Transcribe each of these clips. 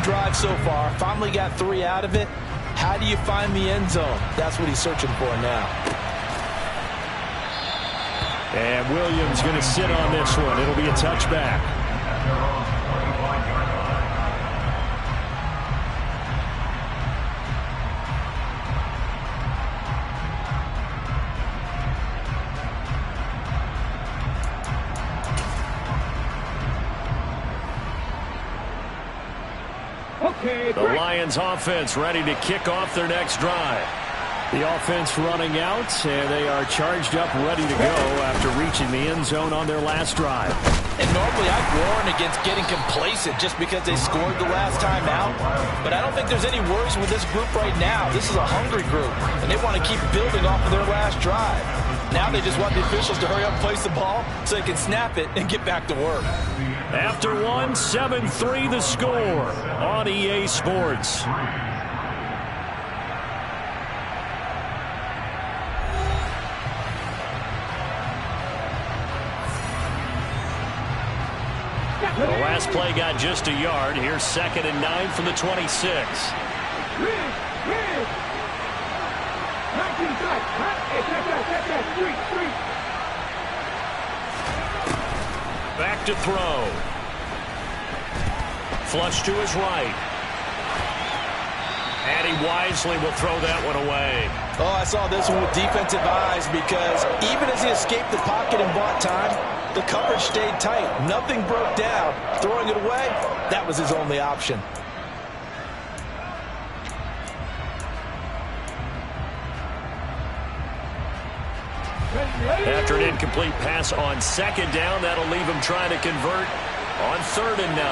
drives so far, finally got 3 out of it. How do you find the end zone? That's what he's searching for now. And Williams going to sit on this one. It'll be a touchback. The Lions offense ready to kick off their next drive. The offense running out, and they are charged up, ready to go after reaching the end zone on their last drive. And normally I'd warn against getting complacent just because they scored the last time out. But I don't think there's any worries with this group right now. This is a hungry group, and they want to keep building off of their last drive. Now they just want the officials to hurry up and place the ball so they can snap it and get back to work. After one, 7-3 the score on EA Sports. The last play got just a yard. Here's 2nd and 9 from the 26. Back to throw. Flush to his right. And he wisely will throw that one away. Oh, I saw this one with defensive eyes because even as he escaped the pocket and bought time, the coverage stayed tight. Nothing broke down. Throwing it away, that was his only option. After an incomplete pass on 2nd down, that'll leave him trying to convert on 3rd and 9.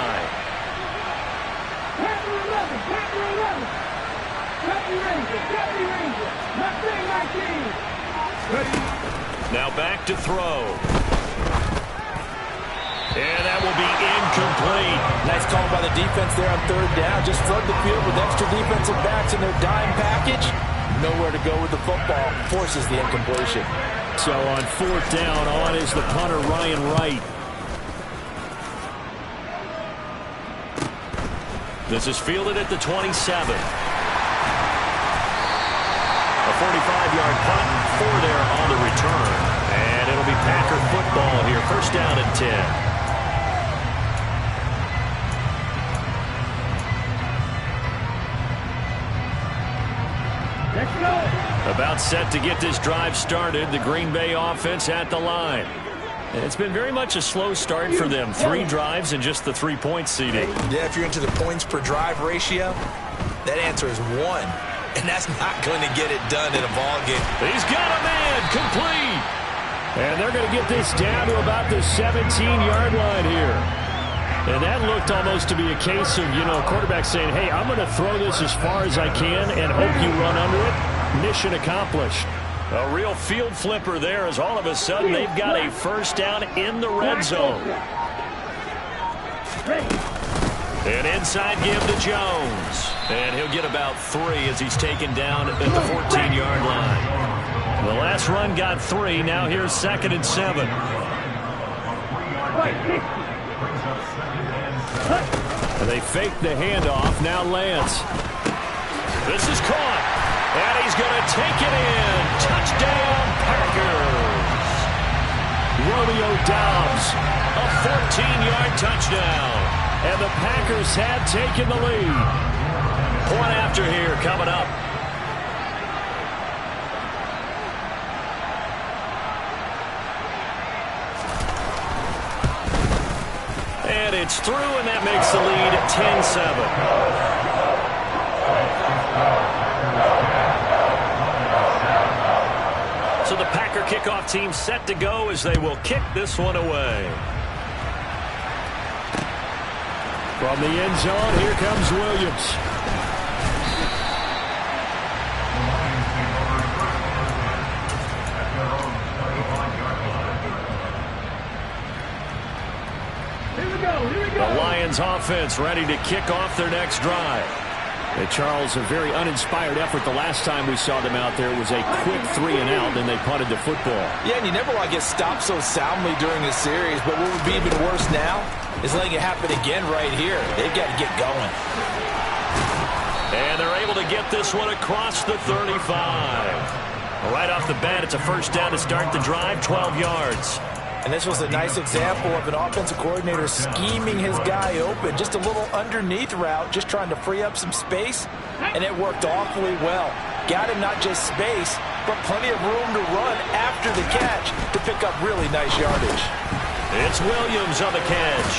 Now back to throw. And that will be incomplete. Nice call by the defense there on 3rd down. Just flood the field with extra defensive backs in their dime package. Nowhere to go with the football. Forces the incompletion. So on 4th down, on is the punter, Ryan Wright. This is fielded at the 27. A 45-yard punt, 4 there on the return. And it'll be Packer football here. 1st down and 10. About set to get this drive started. The Green Bay offense at the line. And it's been very much a slow start for them. 3 drives and just the 3-point seeding. Yeah, if you're into the points per drive ratio, that answer is 1. And that's not going to get it done in a ball game. He's got a man complete. And they're going to get this down to about the 17-yard line here. And that looked almost to be a case of, a quarterback saying, hey, I'm going to throw this as far as I can and hope you run under it. Mission accomplished. A real field flipper there as all of a sudden they've got a 1st down in the red zone. An inside give to Jones. And he'll get about 3 as he's taken down at the 14-yard line. The last run got 3. Now here's 2nd and 7. They fake the handoff. Now Lance. This is caught. And he's going to take it in. Touchdown, Packers. Romeo Doubs, a 14-yard touchdown. And the Packers had taken the lead. Point after here coming up. And it's through, and that makes the lead 10-7. So the Packer kickoff team set to go as they will kick this one away. From the end zone, here comes Williams. The Lions offense ready to kick off their next drive. Charles, a very uninspired effort the last time we saw them out there. It was a quick 3 and out, then they punted the football. Yeah, and you never want to get stopped so soundly during a series, but what would be even worse now is letting it happen again right here. They've got to get going. get this one across the 35. Right off the bat, it's a first down to start the drive, 12 yards. And this was a nice example of an offensive coordinator scheming his guy open. Just a little underneath route, just trying to free up some space, and it worked awfully well. Got him not just space, but plenty of room to run after the catch to pick up really nice yardage. It's Williams on the catch.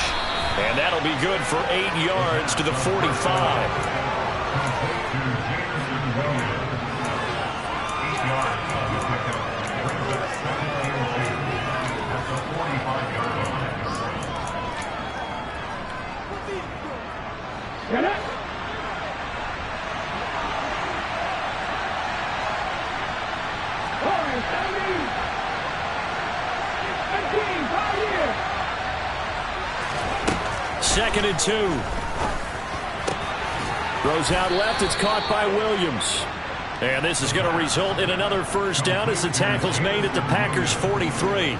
And that'll be good for 8 yards to the 45. Second and 2. Throws out left. It's caught by Williams. And this is going to result in another first down as the tackle's made at the Packers' 43.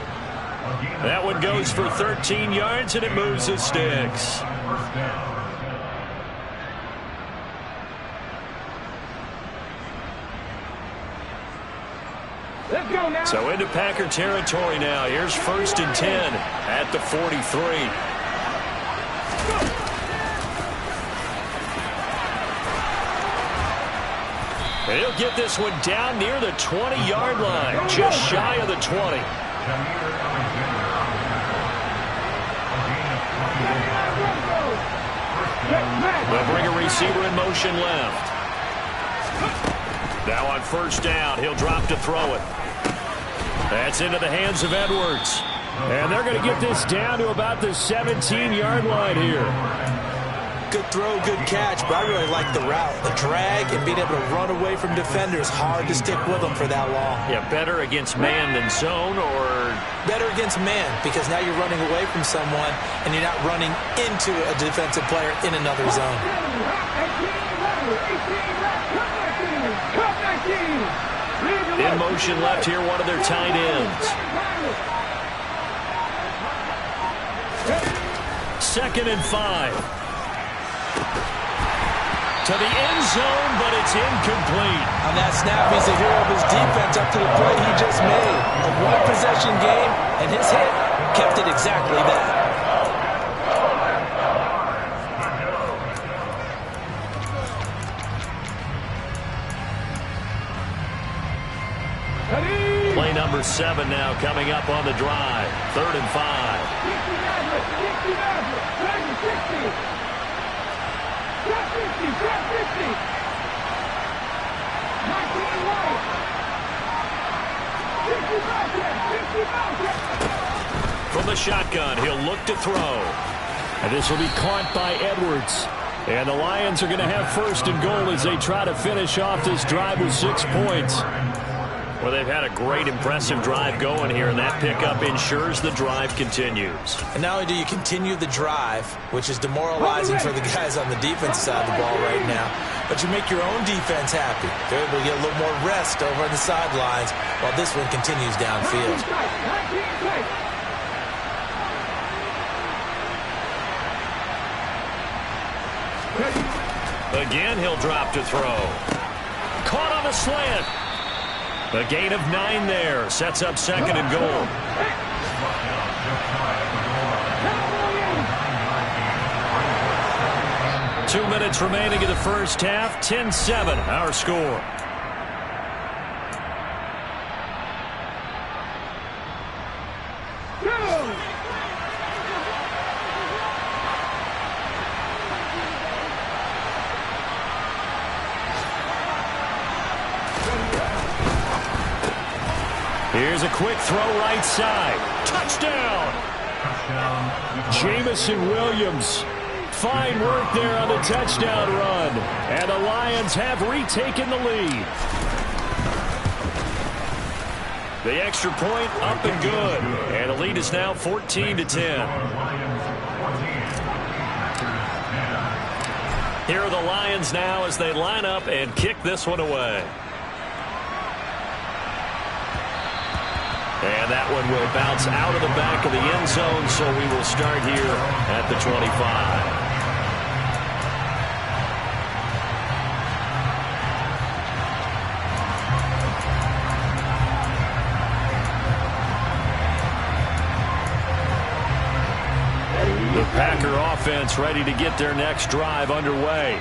That one goes for 13 yards, and it moves the sticks. Let's go now. So into Packer territory now. Here's first and 10 at the 43. He'll get this one down near the 20-yard line, just shy of the 20. They'll bring a receiver in motion left. Now on first down, he'll drop to throw it. That's into the hands of Edwards. And they're going to get this down to about the 17-yard line here. Good throw, good catch, but I really like the route. The drag and being able to run away from defenders, hard to stick with them for that long. Yeah, better against man than zone, or? Better against man, because now you're running away from someone and you're not running into a defensive player in another zone. In motion left here, one of their tight ends. Second and 5. To the end zone, but it's incomplete. On that snap, he's the hero of his defense up to the play he just made. A one-possession game, and his hit kept it exactly that. Play number 7 now coming up on the drive. 3rd and 5. From the shotgun, he'll look to throw. And this will be caught by Edwards. And the Lions are going to have first and goal as they try to finish off this drive with 6 points. Well, they've had a great, impressive drive going here, and that pickup ensures the drive continues. And not only do you continue the drive, which is demoralizing for the guys on the defensive side of the ball right now, but you make your own defense happy. They're able to get a little more rest over on the sidelines while this one continues downfield. Again, he'll drop to throw. Caught on the slant. A gain of 9 there. Sets up second and goal. Two minutes remaining in the first half. 10-7, our score. Here's a quick throw right side. Touchdown! Jamison Williams. Fine work there on the touchdown run. And the Lions have retaken the lead. The extra point up and good. And the lead is now 14-10. Here are the Lions now as they line up and kick this one away. And that one will bounce out of the back of the end zone, so we will start here at the 25. offense ready to get their next drive underway.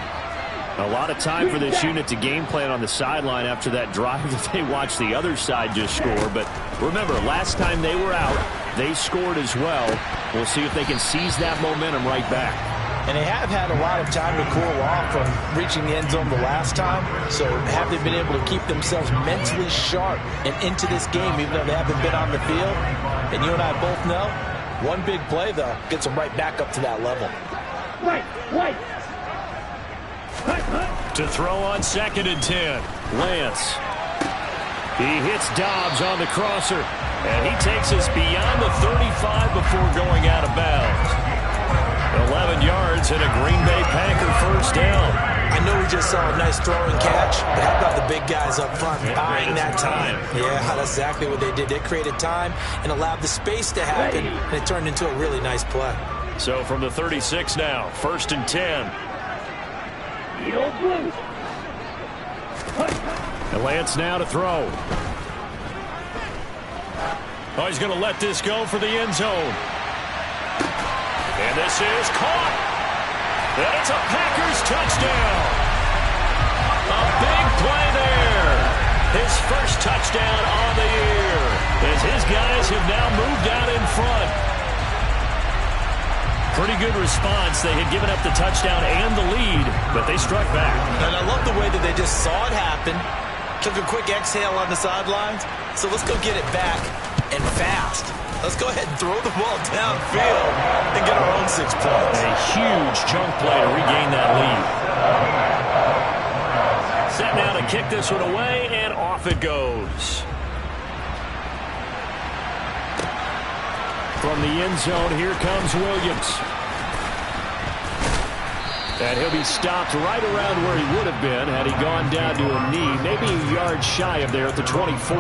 A lot of time for this unit to game plan on the sideline after that drive that they watched the other side just score. But remember, last time they were out, they scored as well. We'll see if they can seize that momentum right back. And they have had a lot of time to cool off from reaching the end zone the last time. So have they been able to keep themselves mentally sharp and into this game even though they haven't been on the field? And you and I both know, one big play, though, gets them right back up to that level. To throw on 2nd and 10. Lance. He hits Dobbs on the crosser. And he takes us beyond the 35 before going out of bounds. 11 yards and a Green Bay Packer first down. I know we just saw a nice throwing catch, but how about the big guys up front buying that time? Yeah, that's exactly what they did. They created time and allowed the space to happen, and it turned into a really nice play. So from the 36 now, 1st and 10. And Lance now to throw. Oh, he's going to let this go for the end zone. And this is caught. And it's a Packers touchdown. A big play there. His first touchdown on the year as his guys have now moved out in front. Pretty good response. They had given up the touchdown and the lead, but they struck back. And I love the way that they just saw it happen, took a quick exhale on the sidelines. So let's go get it back and fast. Let's go ahead and throw the ball downfield and get our own 6 points. A huge chunk play to regain that lead. Set now to kick this one away, and off it goes. From the end zone, here comes Williams. And he'll be stopped right around where he would have been had he gone down to a knee, maybe a yard shy of there at the 24.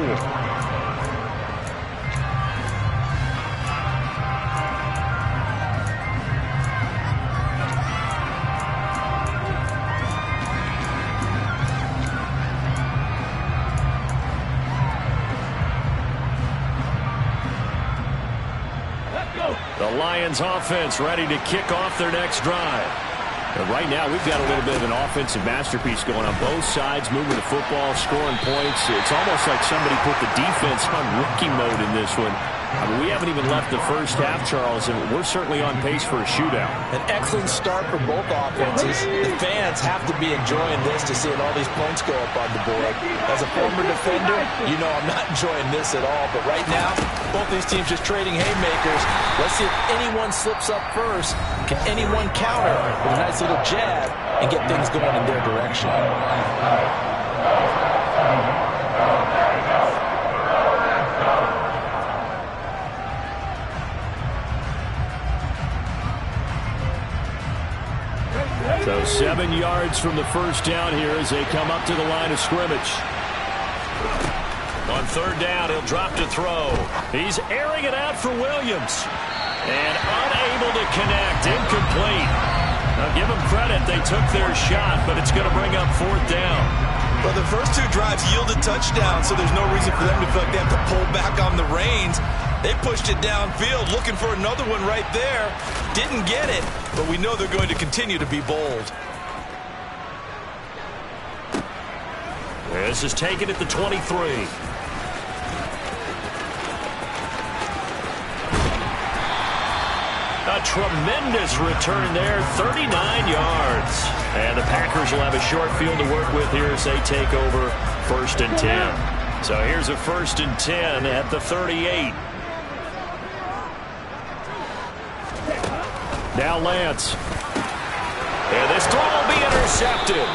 The Lions offense ready to kick off their next drive. And right now, we've got a little bit of an offensive masterpiece going on both sides, moving the football, scoring points. It's almost like somebody put the defense on rookie mode in this one. I mean, we haven't even left the first half, Charles, and we're certainly on pace for a shootout. An excellent start for both offenses. The fans have to be enjoying this to seeing all these points go up on the board. As a former defender, you know I'm not enjoying this at all. But right now, both these teams just trading haymakers. Let's see if anyone slips up first. Can anyone counter with a nice little jab and get things going in their direction? So 7 yards from the first down here as they come up to the line of scrimmage. On 3rd down, he'll drop to throw. He's airing it out for Williams. And unable to connect, incomplete. Now give them credit, they took their shot, but it's going to bring up 4th down. Well, the first 2 drives yielded touchdowns, so there's no reason for them to feel like they have to pull back on the reins. They pushed it downfield, looking for another one right there. Didn't get it, but we know they're going to continue to be bold. This is taken at the 23. A tremendous return there, 39 yards. And the Packers will have a short field to work with here as they take over 1st and 10. So here's a 1st and 10 at the 38. Now Lance. And this throw will be intercepted.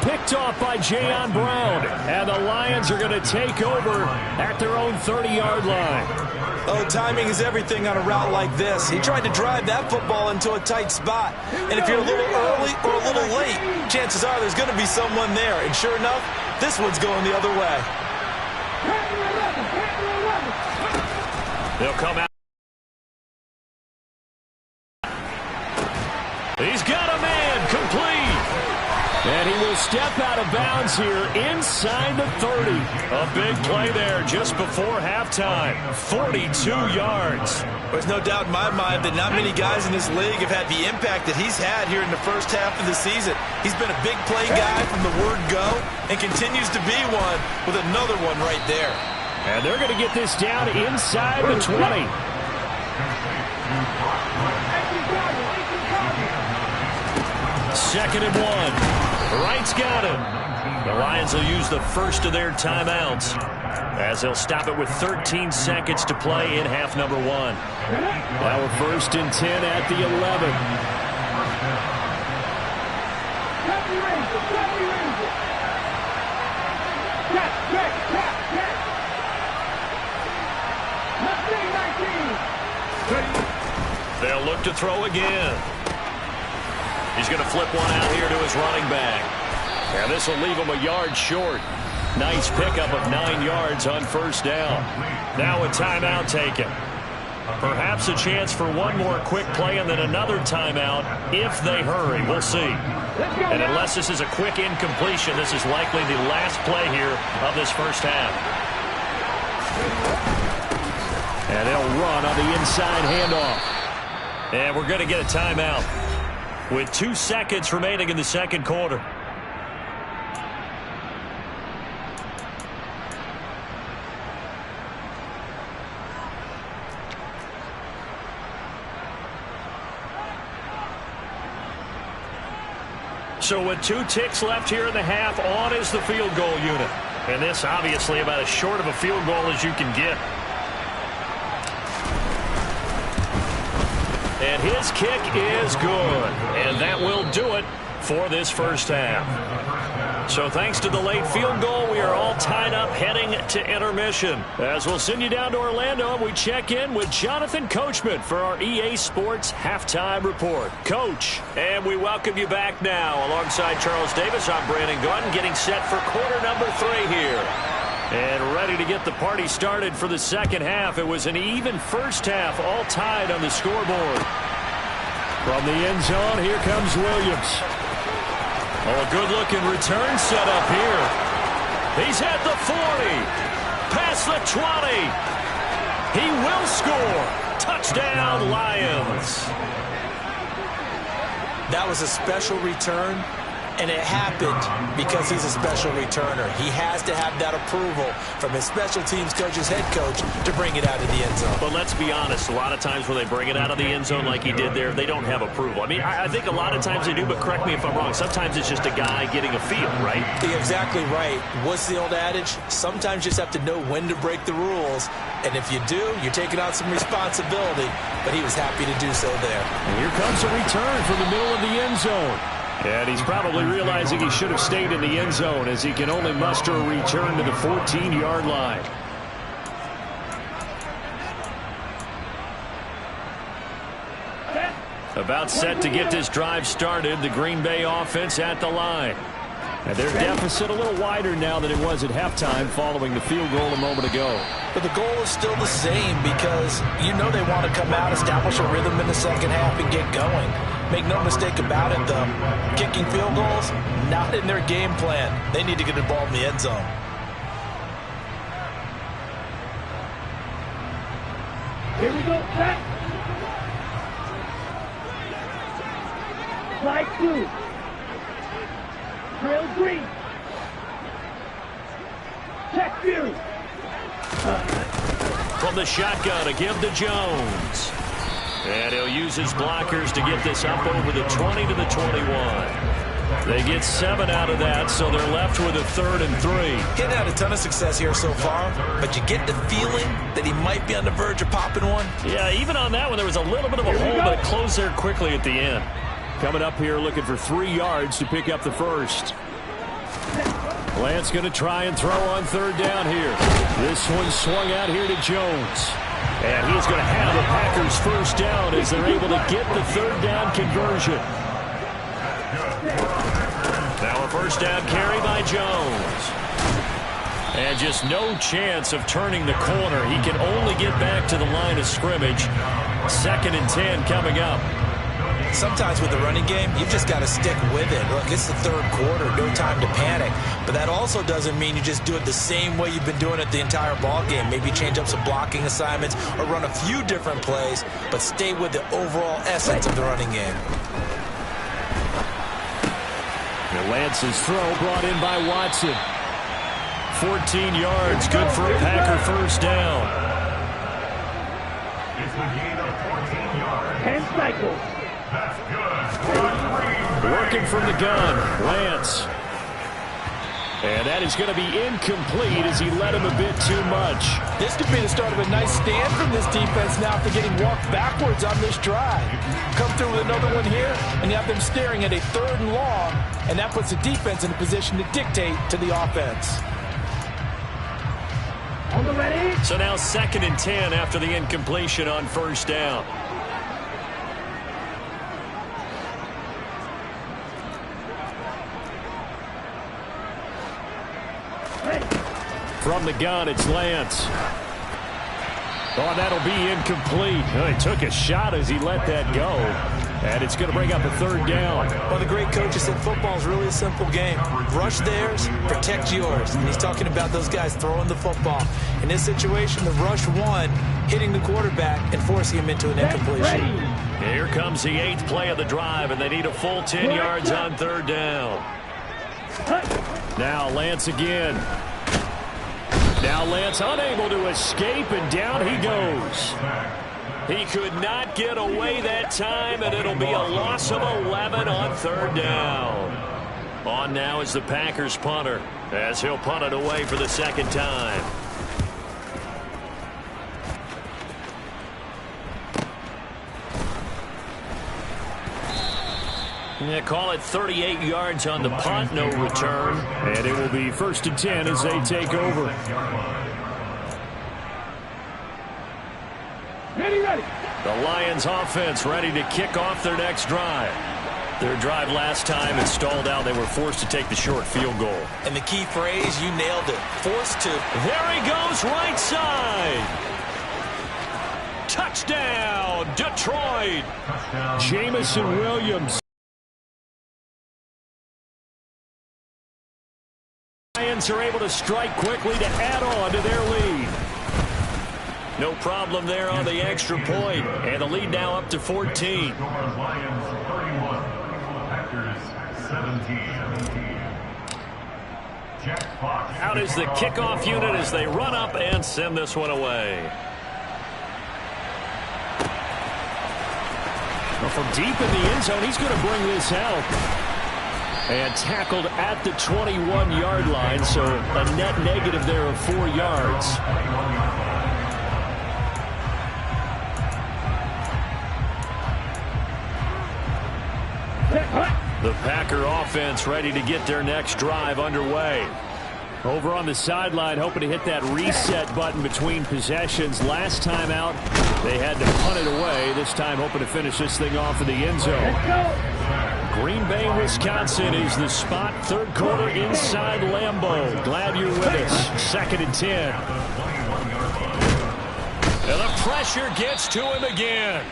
Picked off by Jayon Brown. And the Lions are going to take over at their own 30-yard line. Oh, timing is everything on a route like this. He tried to drive that football into a tight spot. And if you're a little early or a little late, chances are there's going to be someone there. And sure enough, this one's going the other way. They'll come out. He's got a man complete. And he will step out of bounds here inside the 30. A big play there just before halftime. 42 yards. There's no doubt in my mind that not many guys in this league have had the impact that he's had here in the first half of the season. He's been a big play guy from the word go and continues to be one with another one right there. And they're going to get this down inside the 20. Second and 1. Wright's got it. The Lions will use the first of their timeouts as they'll stop it with 13 seconds to play in half number 1. Now we're 1st and 10 at the 11. They'll look to throw again. He's going to flip one out here to his running back. And this will leave him a yard short. Nice pickup of 9 yards on first down. Now a timeout taken. Perhaps a chance for one more quick play and then another timeout if they hurry. We'll see. And unless this is a quick incompletion, this is likely the last play here of this first half. And they'll run on the inside handoff. And we're going to get a timeout with 2 seconds remaining in the second quarter. So with 2 ticks left here in the half, on is the field goal unit. And this obviously about as short of a field goal as you can get. And his kick is good. And that will do it for this first half. So thanks to the late field goal, we are all tied up heading to intermission. As we'll send you down to Orlando, we check in with Jonathan Coachman for our EA Sports Halftime Report. Coach, and we welcome you back now. Alongside Charles Davis, I'm Brandon Gaudin, getting set for quarter number 3 here. And ready to get the party started for the second half. It was an even first half, all tied on the scoreboard. From the end zone, here comes Williams. Oh, a good-looking return set up here. He's at the 40. Past the 20. He will score. Touchdown, Lions. That was a special return, and it happened because he's a special returner. He has to have that approval from his special teams coach's head coach to bring it out of the end zone. But let's be honest, a lot of times when they bring it out of the end zone like he did there, they don't have approval. I mean, I think a lot of times they do, but correct me if I'm wrong. Sometimes it's just a guy getting a feel, right? You're exactly right. What's the old adage? Sometimes you just have to know when to break the rules. And if you do, you're taking on some responsibility. But he was happy to do so there. And here comes a return from the middle of the end zone. And he's probably realizing he should have stayed in the end zone as he can only muster a return to the 14-yard line. About set to get this drive started, the Green Bay offense at the line. And their deficit a little wider now than it was at halftime following the field goal a moment ago. But the goal is still the same because you know they want to come out, establish a rhythm in the second half, and get going. Make no mistake about it, though. Kicking field goals, not in their game plan. They need to get the ball in the end zone. Here we go, back. Slide 2. Trail green. Check view. From the shotgun to give to Jones. And he'll use his blockers to get this up over the 20 to the 21. They get 7 out of that, so they're left with a 3rd and 3. He's had a ton of success here so far, but you get the feeling that he might be on the verge of popping one. Yeah, even on that one, there was a little bit of a hole, but it closed there quickly at the end. Coming up here looking for 3 yards to pick up the first. Lance going to try and throw on 3rd down here. This one swung out here to Jones. And he's going to have the Packers first down as they're able to get the 3rd down conversion. Now a first down carry by Jones. And just no chance of turning the corner. He can only get back to the line of scrimmage. 2nd and 10 coming up. Sometimes with the running game, you've just got to stick with it. Look, it's the third quarter, no time to panic. But that also doesn't mean you just do it the same way you've been doing it the entire ball game. Maybe change up some blocking assignments or run a few different plays, but stay with the overall essence of the running game. And Lance's throw brought in by Watson. 14 yards, good for a Packer first down. It's a gain of 14 yards. 10 cycles. That's good. Working from the gun, Lance. And that is going to be incomplete as he led him a bit too much. This could be the start of a nice stand from this defense now after getting walked backwards on this drive. Come through with another one here, and you have them staring at a 3rd and long, and that puts the defense in a position to dictate to the offense. On the ready. So now 2nd and 10 after the incompletion on first down. From the gun, it's Lance. Oh, that'll be incomplete. Oh, he took a shot as he let that go. And it's going to bring up a 3rd down. Well, the great coach said football is really a simple game. Rush theirs, protect yours. And he's talking about those guys throwing the football. In this situation, the rush one, hitting the quarterback and forcing him into an incompletion. Here comes the 8th play of the drive, and they need a full 10 yards on 3rd down. Now Lance again. Now Lance unable to escape, and down he goes. He could not get away that time, and it'll be a loss of 11 on 3rd down. On now is the Packers punter, as he'll punt it away for the 2nd time. Yeah, call it 38 yards on the punt, no return. And it will be 1st and 10 as they take over. Ready. The Lions offense ready to kick off their next drive. Their drive last time it stalled out. They were forced to take the short field goal. And the key phrase, you nailed it. Forced to. There he goes, right side. Touchdown, Detroit. Jamison Williams. Lions are able to strike quickly to add on to their lead. No problem there on the extra point. And the lead now up to 14. Lions 31, Packers 17. Jack Fox. Out is the kickoff unit as they run up and send this one away. Well, from deep in the end zone, he's going to bring this out. And tackled at the 21-yard line, so a net negative there of 4 yards. The Packer offense ready to get their next drive underway. Over on the sideline, hoping to hit that reset button between possessions. Last time out, they had to punt it away. This time, hoping to finish this thing off in the end zone. Green Bay, Wisconsin is the spot. 3rd quarter inside Lambeau. Glad you're with us. 2nd and 10. And the pressure gets to him again.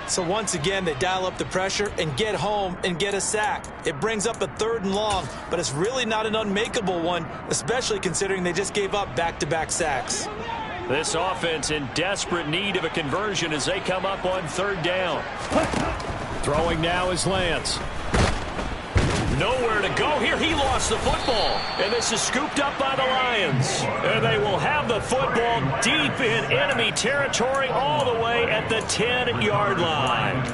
So once again, they dial up the pressure and get home and get a sack. It brings up a 3rd and long, but it's really not an unmakeable one, especially considering they just gave up back-to-back sacks. This offense in desperate need of a conversion as they come up on 3rd down. Throwing now is Lance. Nowhere to go here. He lost the football. And this is scooped up by the Lions. And they will have the football deep in enemy territory all the way at the 10-yard line.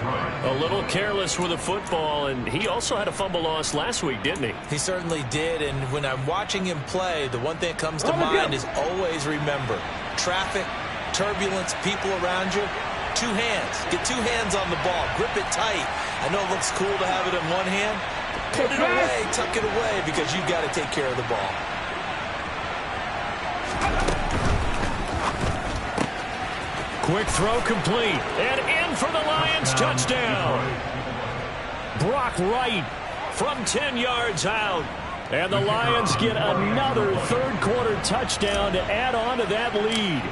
A little careless with the football, and he also had a fumble loss last week, didn't he? He certainly did, and when I'm watching him play, the one thing that comes to mind is always remember, traffic, turbulence, people around you, 2 hands. Get 2 hands on the ball. Grip it tight. I know it looks cool to have it in one hand. Put it away, tuck it away, because you've got to take care of the ball. Quick throw complete. And in for the Lions touchdown. Brock Wright from 10 yards out. And the Lions get another 3rd quarter touchdown to add on to that lead.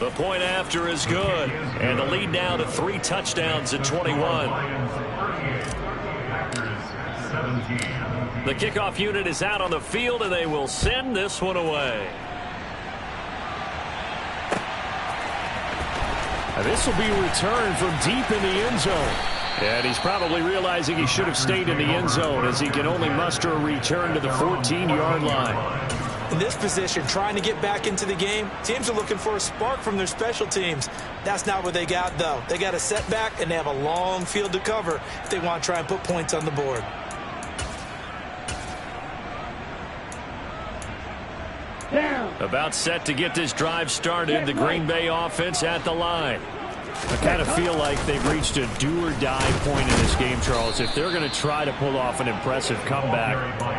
The point after is good. And the lead now to 3 touchdowns at 21. Lions 38, Packers 17. The kickoff unit is out on the field, and they will send this one away. This will be returned from deep in the end zone. And he's probably realizing he should have stayed in the end zone as he can only muster a return to the 14-yard line. In this position, trying to get back into the game, teams are looking for a spark from their special teams. That's not what they got, though. They got a setback, and they have a long field to cover if they want to try and put points on the board. About set to get this drive started, the Green Bay offense at the line. I kind of feel like they've reached a do-or-die point in this game, Charles. If they're going to try to pull off an impressive comeback,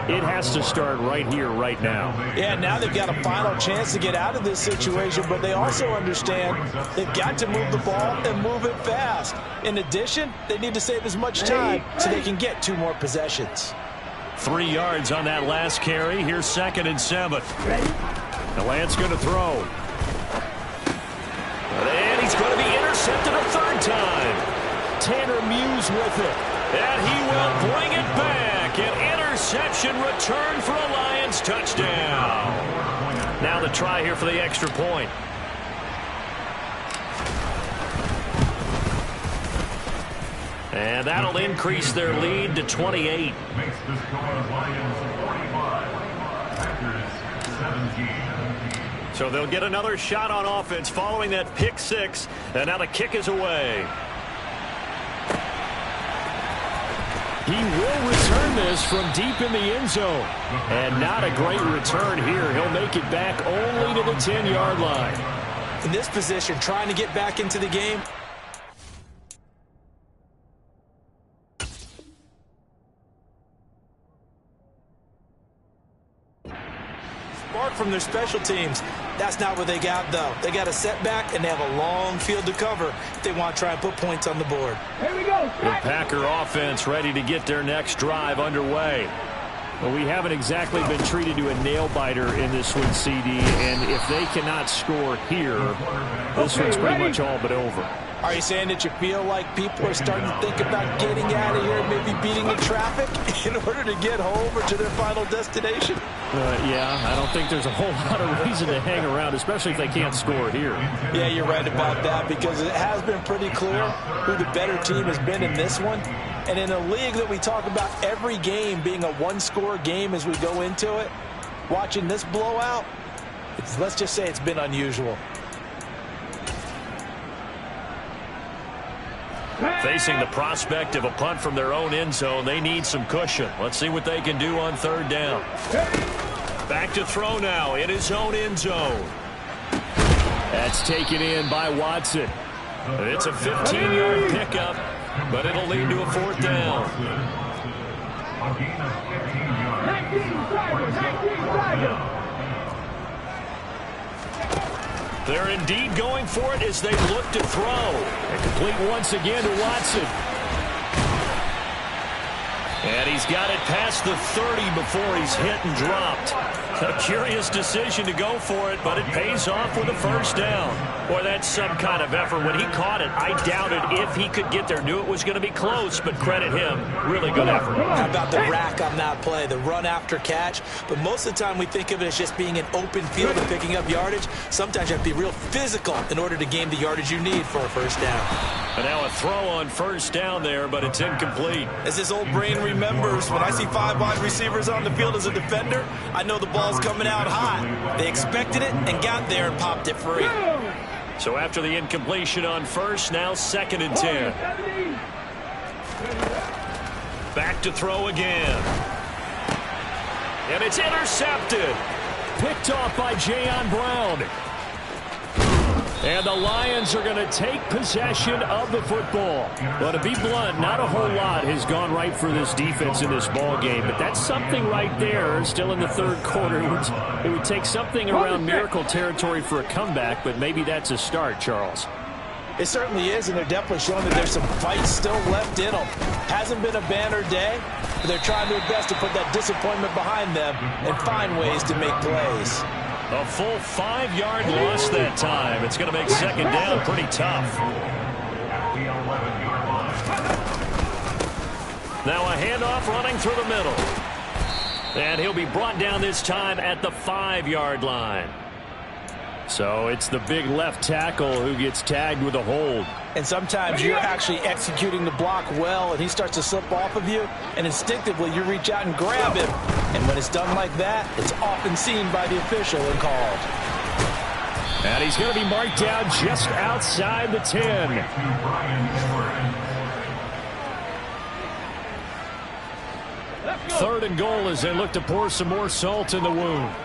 it has to start right here, right now. Yeah, now they've got a final chance to get out of this situation, but they also understand they've got to move the ball and move it fast. In addition, they need to save as much time so they can get 2 more possessions. 3 yards on that last carry. Here's 2nd and 7. Now Lance going to throw. And he's going to be intercepted a 3rd time. Tanner Muse with it. And he will bring it back. An interception return for a Lions touchdown. Now the try here for the extra point. And that'll increase their lead to 28. Makes the score Lions 45, Packers 17. So they'll get another shot on offense following that pick 6. And now the kick is away. He will return this from deep in the end zone. And not a great return here. He'll make it back only to the 10-yard line. In this position, trying to get back into the game, from their special teams. That's not what they got, though. They got a setback, and they have a long field to cover if they want to try and put points on the board. Here we go. The Packer offense ready to get their next drive underway. Well, we haven't exactly been treated to a nail-biter in this one, CD, and if they cannot score here, this one's pretty much all but over. Are you saying that you feel like people are starting to think about getting out of here and maybe beating the traffic in order to get home or to their final destination? Yeah, I don't think there's a whole lot of reason to hang around, especially if they can't score here. Yeah, you're right about that, because it has been pretty clear who the better team has been in this one. And in a league that we talk about every game being a one-score game as we go into it, watching this blowout, let's just say it's been unusual. Facing the prospect of a punt from their own end zone, they need some cushion. Let's see what they can do on 3rd down. Back to throw now in his own end zone. That's taken in by Watson. It's a 15-yard pickup, but it'll lead to a 4th down. A gain of 15 yards. They're indeed going for it as they look to throw. And complete once again to Watson. And he's got it past the 30 before he's hit and dropped. A curious decision to go for it, but it pays off with a 1st down. Boy, that's some kind of effort. When he caught it, I doubted if he could get there. Knew it was going to be close, but credit him. Really good effort. How about the rack on that play, the run after catch? But most of the time we think of it as just being an open field and picking up yardage. Sometimes you have to be real physical in order to gain the yardage you need for a 1st down. And now a throw on 1st down there, but it's incomplete. As his old brain remembers, when I see 5 wide receivers on the field as a defender, I know the ball's coming out hot. They expected it and got there and popped it free. So after the incompletion on 1st, now 2nd and 10. Back to throw again. And it's intercepted. Picked off by Jayon Brown. And the Lions are going to take possession of the football. Well, to be blunt, not a whole lot has gone right for this defense in this ball game, but that's something right there. Still in the 3rd quarter. It would take something around miracle territory for a comeback, but maybe that's a start, Charles. It certainly is, and they're definitely showing that there's some fight still left in them. Hasn't been a banner day, but they're trying their best to put that disappointment behind them and find ways to make plays. A full 5-yard loss that time. It's going to make second down pretty tough. Now a handoff running through the middle. And he'll be brought down this time at the 5-yard line. So it's the big left tackle who gets tagged with a hold. And sometimes you're actually executing the block well, and he starts to slip off of you, and instinctively you reach out and grab him. And when it's done like that, it's often seen by the official and called. And he's going to be marked down just outside the 10. Third and goal as they look to pour some more salt in the wound.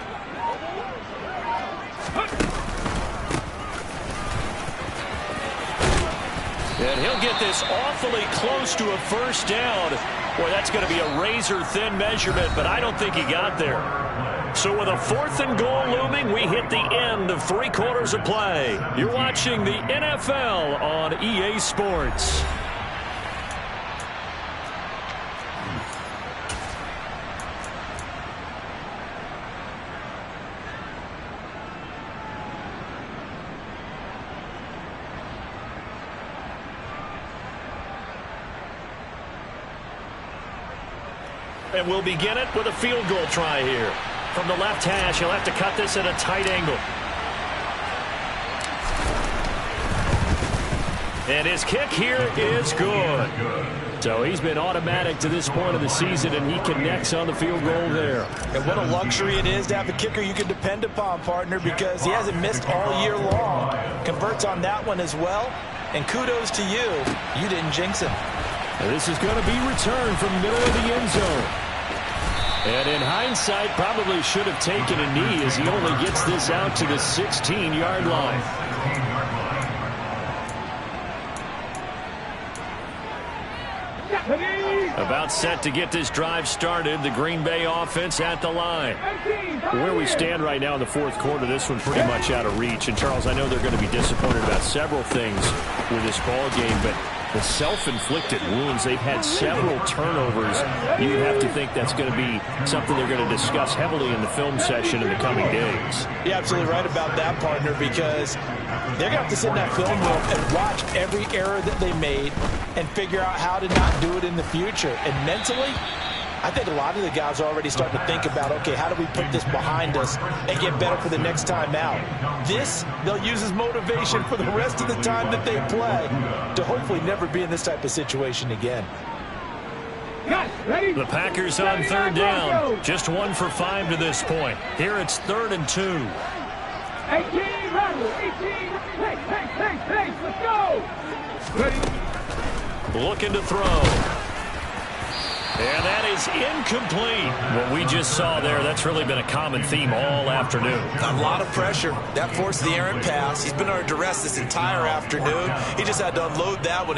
And he'll get this awfully close to a first down. Boy, that's going to be a razor-thin measurement, but I don't think he got there. So with a 4th and goal looming, we hit the end of 3 quarters of play. You're watching the NFL on EA Sports. And we'll begin it with a field goal try here. From the left hash, he'll have to cut this at a tight angle. And his kick here is good. So he's been automatic to this point of the season, and he connects on the field goal there. And what a luxury it is to have a kicker you can depend upon, partner, because he hasn't missed all year long. Converts on that one as well. And kudos to you. You didn't jinx him. And this is going to be returned from the middle of the end zone. And in hindsight, probably should have taken a knee as he only gets this out to the 16-yard line. About set to get this drive started, the Green Bay offense at the line. Where we stand right now in the 4th quarter, this one pretty much out of reach. And, Charles, I know they're going to be disappointed about several things with this ball game, but the self-inflicted wounds, they've had several turnovers. You have to think that's going to be something they're going to discuss heavily in the film session in the coming days. You're absolutely right about that, partner, because they're going to have to sit in that film room and watch every error that they made and figure out how to not do it in the future. And mentally, I think a lot of the guys are already starting to think about, okay, how do we put this behind us and get better for the next time out? This, they'll use as motivation for the rest of the time that they play to hopefully never be in this type of situation again. The Packers on 3rd down. Just 1 for 5 to this point. Here it's 3rd and 2. 18, let's go! Looking to throw. And that is incomplete. What we just saw there, that's really been a common theme all afternoon. A lot of pressure. That forced the errant pass. He's been under duress this entire afternoon. He just had to unload that one.